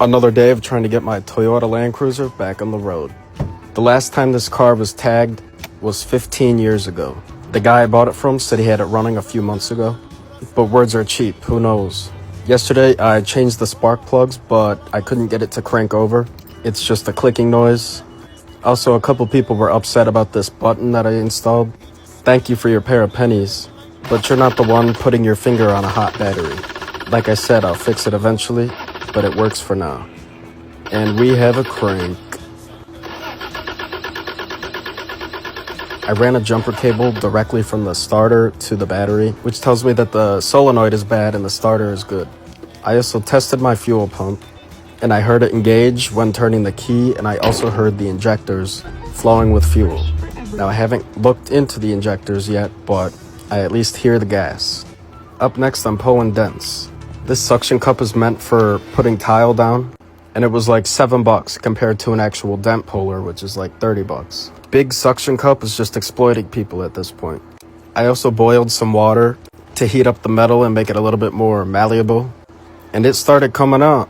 Another day of trying to get my Toyota Land Cruiser back on the road. The last time this car was tagged was 15 years ago. The guy I bought it from said he had it running a few months ago, but words are cheap, who knows. Yesterday I changed the spark plugs, but I couldn't get it to crank over. It's just a clicking noise. Also, a couple people were upset about this button that I installed. Thank you for your pair of pennies, but you're not the one putting your finger on a hot battery. Like I said, I'll fix it eventually, but it works for now. And we have a crank. I ran a jumper cable directly from the starter to the battery, which tells me that the solenoid is bad and the starter is good. I also tested my fuel pump, and I heard it engage when turning the key, and I also heard the injectors flowing with fuel. Now, I haven't looked into the injectors yet, but I at least hear the gas. Up next, I'm pulling dents. This suction cup is meant for putting tile down, and it was like $7 compared to an actual dent puller, which is like $30. Big suction cup is just exploiting people at this point. I also boiled some water to heat up the metal and make it a little bit more malleable, and it started coming out.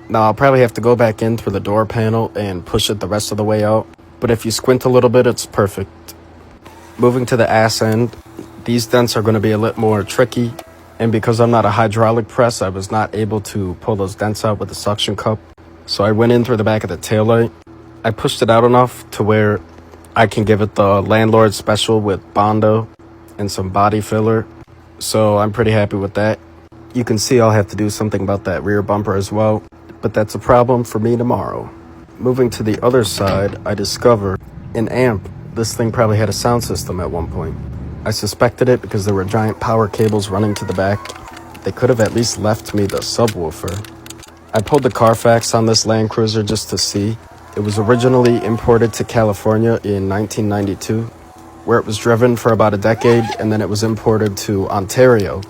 Now, I'll probably have to go back in through the door panel and push it the rest of the way out, but if you squint a little bit, it's perfect. Moving to the ass end, these dents are going to be a little more tricky, and because I'm not a hydraulic press, I was not able to pull those dents out with the suction cup, so I went in through the back of the taillight. I pushed it out enough to where I can give it the landlord special with Bondo and some body filler, so I'm pretty happy with that. You can see I'll have to do something about that rear bumper as well, but that's a problem for me tomorrow. Moving to the other side, I discovered an amp. This thing probably had a sound system at one point. I suspected it because there were giant power cables running to the back. They could have at least left me the subwoofer. I pulled the Carfax on this Land Cruiser just to see. It was originally imported to California in 1992, where it was driven for about a decade, and then it was imported to Ontario.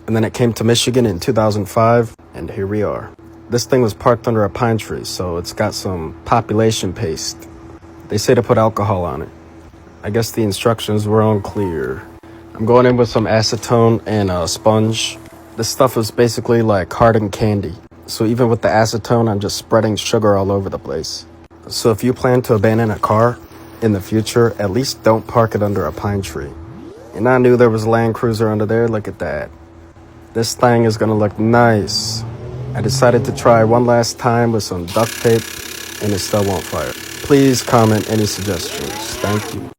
And then it came to Michigan in 2005, and here we are. This thing was parked under a pine tree, so it's got some population paste. They say to put alcohol on it. I guess the instructions were unclear. I'm going in with some acetone and a sponge. This stuff is basically like hardened candy. So even with the acetone, I'm just spreading sugar all over the place. So if you plan to abandon a car in the future, at least don't park it under a pine tree. And I knew there was a Land Cruiser under there, look at that. This thing is gonna look nice. I decided to try one last time with some duct tape, and it still won't fire. Please comment any suggestions. Thank you.